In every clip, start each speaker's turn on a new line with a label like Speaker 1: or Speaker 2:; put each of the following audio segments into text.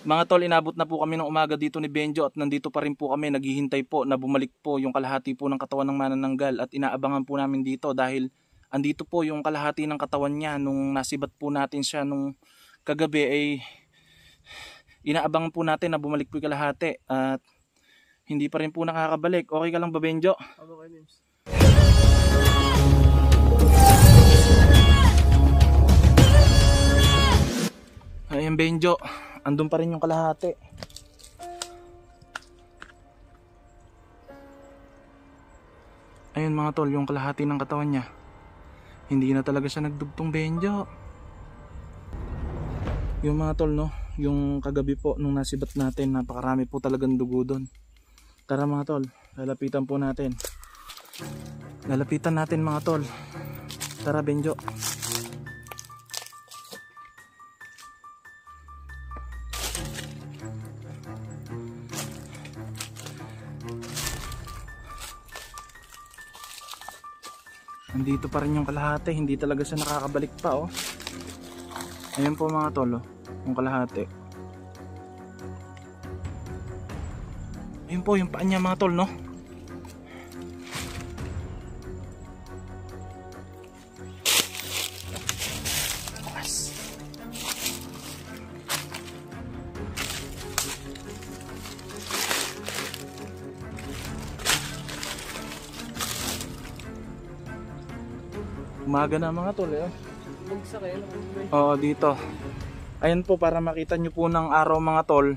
Speaker 1: Mga tol, inabot na po kami ng umaga dito ni Benjo at nandito pa rin po kami, naghihintay po na bumalik po yung kalahati po ng katawan ng manananggal at inaabangan po namin dito dahil andito po yung kalahati ng katawan niya nung nasibat po natin siya nung kagabi ay inaabangan po natin na bumalik po yung kalahati at hindi pa rin po nakakabalik. Okay ka lang ba, Benjo?
Speaker 2: Okay, Mims.
Speaker 1: Ayan, Benjo. Andun pa rin yung kalahati. Ayun mga tol, yung kalahati ng katawan niya. Hindi na talaga siya nagdugtong, Benjo. Yung mga tol, no? Yung kagabi po nung nasibat natin, napakarami po talagang dugo doon. Tara mga tol, lalapitan po natin. Lalapitan natin mga tol. Tara, Benjo. Nandito pa rin yung kalahati, hindi talaga siya nakakabalik pa, oh. Ayan po mga tol, oh, yung kalahati. Ayun po yung paa niya mga tol, no? Umaga na mga tol, eh.
Speaker 2: Bugsa kayo lang.
Speaker 1: Oo, dito. Ayan po, para makita nyo po ng araw mga tol.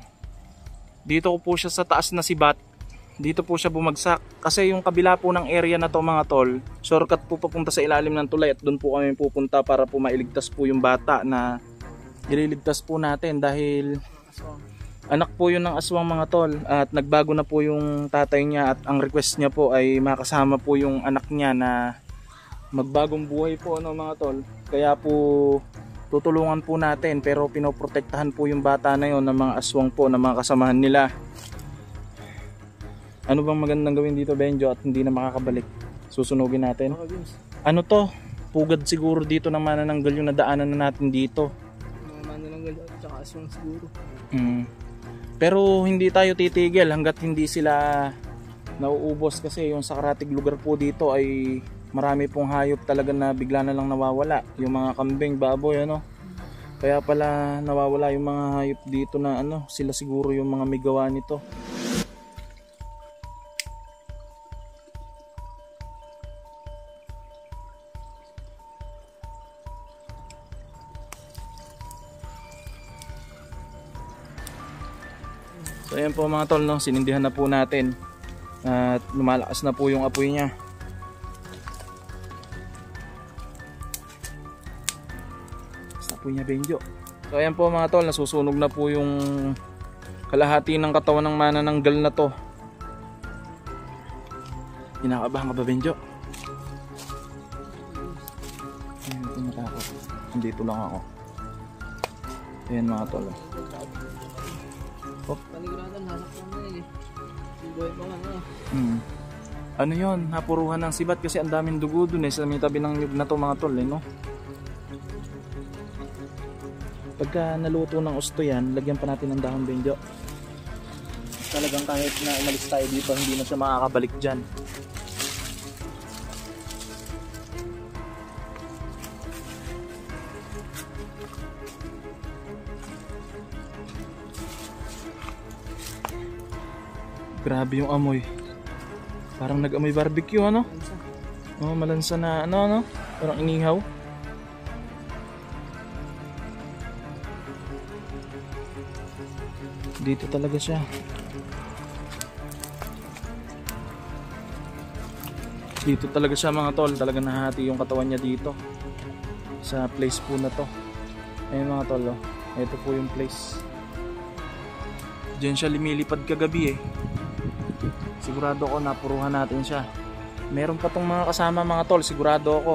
Speaker 1: Dito ko po siya sa taas na sibat. Dito po siya bumagsak. Kasi yung kabila po ng area na to mga tol, shortcut po papunta sa ilalim ng tulay at doon po kami pupunta para po mailigtas po yung bata na ililigtas po natin dahil anak po yun ng aswang mga tol at nagbago na po yung tatay niya at ang request niya po ay makasama po yung anak niya na magbagong buhay po ano mga tol. Kaya po tutulungan po natin pero pinoprotektahan po yung bata na yon ng mga aswang po ng mga kasamahan nila. Ano bang magandang gawin dito, Benjo, at hindi na makakabalik? Susunugin natin.
Speaker 2: Okay, Mims.
Speaker 1: Ano to? Pugad siguro dito ng manananggal yung nadaanan na natin dito.
Speaker 2: Mga manananggal at saka aswang siguro.
Speaker 1: Pero hindi tayo titigil hanggat hindi sila nauubos kasi yung sa karatig lugar po dito ay marami pong hayop talaga na bigla na lang nawawala. Yung mga kambing, baboy, ano. Kaya pala nawawala yung mga hayop dito na ano, sila siguro yung mga may gawa nito. So ayan po mga tol, no? Sinindihan na po natin at lumalakas na po yung apoy niya. Apoy niya, Benjo. So ayan po mga tol, nasusunog na po yung kalahati ng katawan ng manananggal na to. Kinakabahan ka ba, Benjo? Ayan, ito natakot. Nandito lang ako. Ayan mga tol. Oh.
Speaker 2: Paniguradan, hanap naman eh. Buhay pa nga eh.
Speaker 1: Ano yun? Napuruhan ng sibat kasi ang daming dugo dun eh. Sa may tabi ng nyug na to mga tol eh, no? Pagka naluto ng usto yan, lagyan pa natin ng dahon, Benjo. Talagang kahit na umalis tayo dito, hindi na siya makakabalik dyan. Grabe yung amoy. Parang nag-amoy barbecue, ano? Oh, malansa na, ano? Parang inihaw. Dito talaga siya. Dito talaga siya mga tol. Talaga nahati yung katawan niya dito. Sa place po na to. Ayun mga tol, oh. Ito po yung place. Diyan siya lumilipad kagabi eh. Sigurado ako napuruhan natin siya. Meron pa tong mga kasama mga tol. Sigurado ako.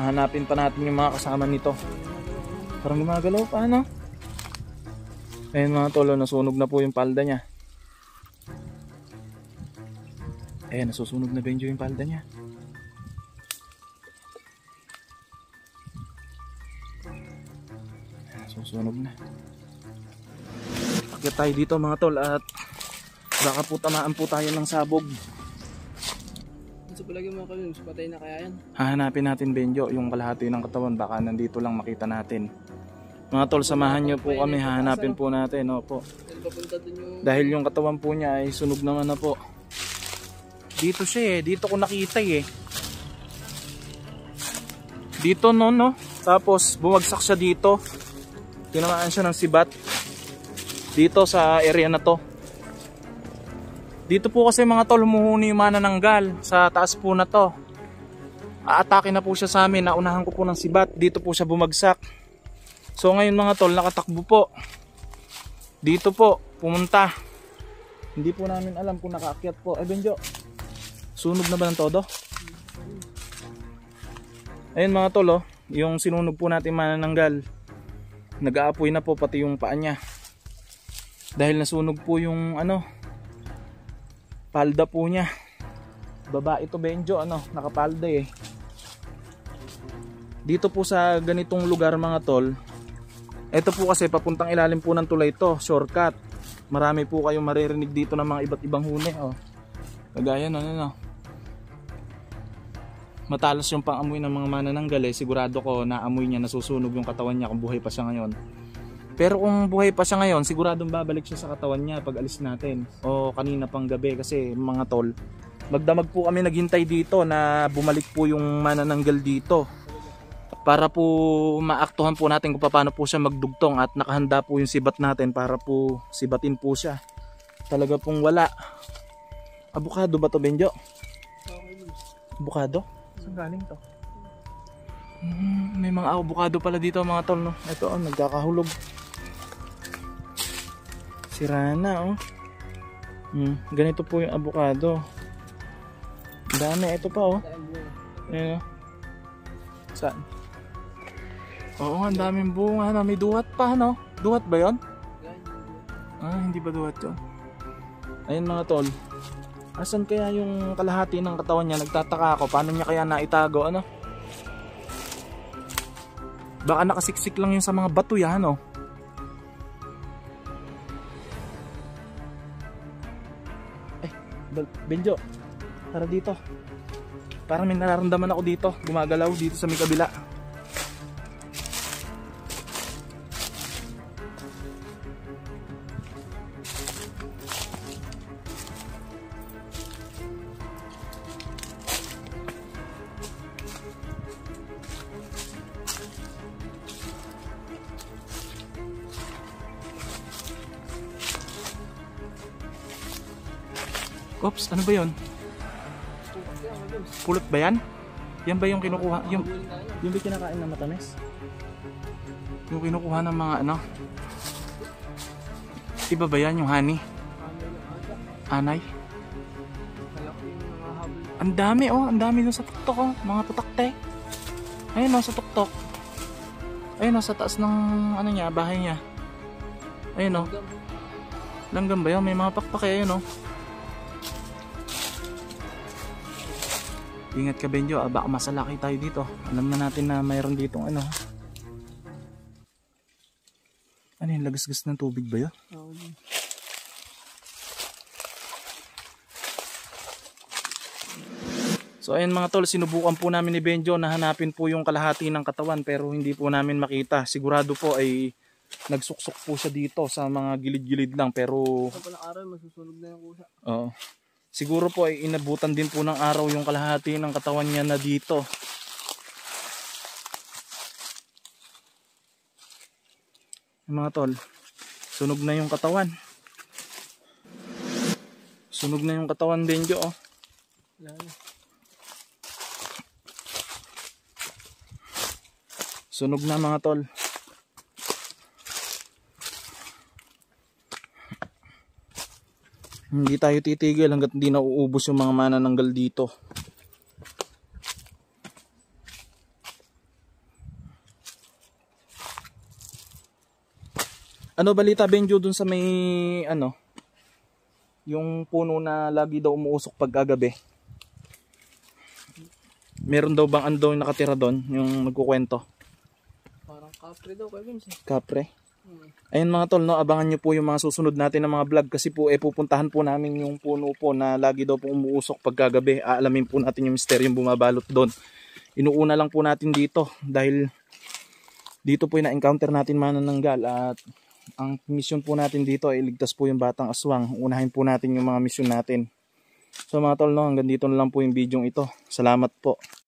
Speaker 1: Hahanapin pa natin yung mga kasama nito. Parang gumagalaw pa, ano? Ayun mga tol, nasunog na po yung palda niya. Ayun, nasusunog na Benjo yung palda niya. Nasusunog na. Akyat tayo dito mga tol at baka po tamaan po tayo ng sabog.
Speaker 2: Sa palagi mo kayo, patay na kaya yan?
Speaker 1: Hahanapin natin Benjo yung kalahati ng katawan, baka nandito lang makita natin. Mga tol, samahan nyo po kami, hahanapin po natin. Opo. Dahil yung katawan po niya ay sunog naman na po. Dito siya dito ko nakita Dito no. Tapos bumagsak siya dito. Tinamaan siya ng sibat. Dito sa area na to. Dito po kasi mga tol, humuhuni yung manananggal sa taas po na to. Aatake na po siya sa amin, naunahan ko po ng sibat. Dito po siya bumagsak. So ngayon mga tol, nakatakbo po. Dito po, pumunta. Hindi po namin alam kung nakaakyat po. Benjo, sunog na ba ng todo? Ayun mga tol, yung sinunog po natin manananggal. Nag-aapoy na po pati yung paa niya. Dahil nasunog po yung palda po niya. Babae to Benjo, nakapalda Dito po sa ganitong lugar mga tol, ito po kasi papuntang ilalim po ng tulay to, shortcut. Marami po kayong maririnig dito ng mga iba't ibang huni Kagaya matalas yung pang-amoy ng mga manananggal sigurado ko naamoy niya, nasusunog yung katawan niya kung buhay pa siya ngayon. Pero kung buhay pa siya ngayon, siguradong babalik siya sa katawan niya pag alis natin o kanina pang gabi. Kasi mga tol, magdamag po kami naghintay dito na bumalik po yung manananggal dito para po maaktuhan po natin kung paano po siya magdugtong, at nakahanda po yung sibat natin para po sibatin po siya. Talaga pong wala. Abukado ba to Benjo? Abukado? Saan galing to? May mga abukado pala dito mga tol Ito nagkakahulog. Sira na ganito po yung abukado. Dami, ito pa Ayan Saan? Oo, ang daming bunga May duwat pa Duwat ba yon? Hindi ba duwat yun? Ayun mga tol, asan kaya yung kalahati ng katawan niya? Nagtataka ako, paano niya kaya naitago Baka nakasiksik lang yun sa mga bato yan Benjo, tara dito. Parang may nararamdaman ako dito, gumagalaw dito sa may kabila. Oops, ano ba yun? Pulot ba yan? Yan ba yung kinukuha? Yung ba kinakain ng matamis? Yung kinukuha ng mga Iba ba yan yung honey? Anay? Ang dami ang dami dun sa tuktok mga putakte. Ayun sa tuktok. Ayun sa taas ng niya, bahay niya. Ayun langgam ba yun? May mga pakpak ayun Ingat ka Benjo, baka masalaki tayo dito. Alam na natin na mayroon ditong yung lagas-gas ng tubig ba yun? So ayun mga tol, sinubukan po namin ni Benjo na hanapin po yung kalahati ng katawan pero hindi po namin makita. Sigurado po ay nagsuksok po siya dito sa mga gilid-gilid lang pero
Speaker 2: sa palang araw masusunog na yung kusa.
Speaker 1: Oo. Siguro po ay inabutan din po ng araw yung kalahati ng katawan niya na dito. Mga tol, sunog na yung katawan. Sunog na yung katawan Benjo Sunog na mga tol. Hindi tayo titigil hanggat hindi nauubos yung mga manananggal dito. Ano balita Benjo dun sa may yung puno na lagi daw umuusok pagkagabi? Meron daw bang nakatira doon yung nagkukwento?
Speaker 2: Parang kapre daw kay Vince.
Speaker 1: Kapre? Ayun mga tol, no, abangan nyo po yung mga susunod natin na mga vlog kasi po pupuntahan po namin yung puno po na lagi daw po umuusok pagkagabi. Aalamin po natin yung misteryong bumabalot doon. Inuuna lang po natin dito dahil dito po yung na-encounter natin manananggal at ang mission po natin dito ay iligtas po yung batang aswang. Unahin po natin yung mga mission natin. So mga tol, no, hanggang dito na lang po yung video ito. Salamat po.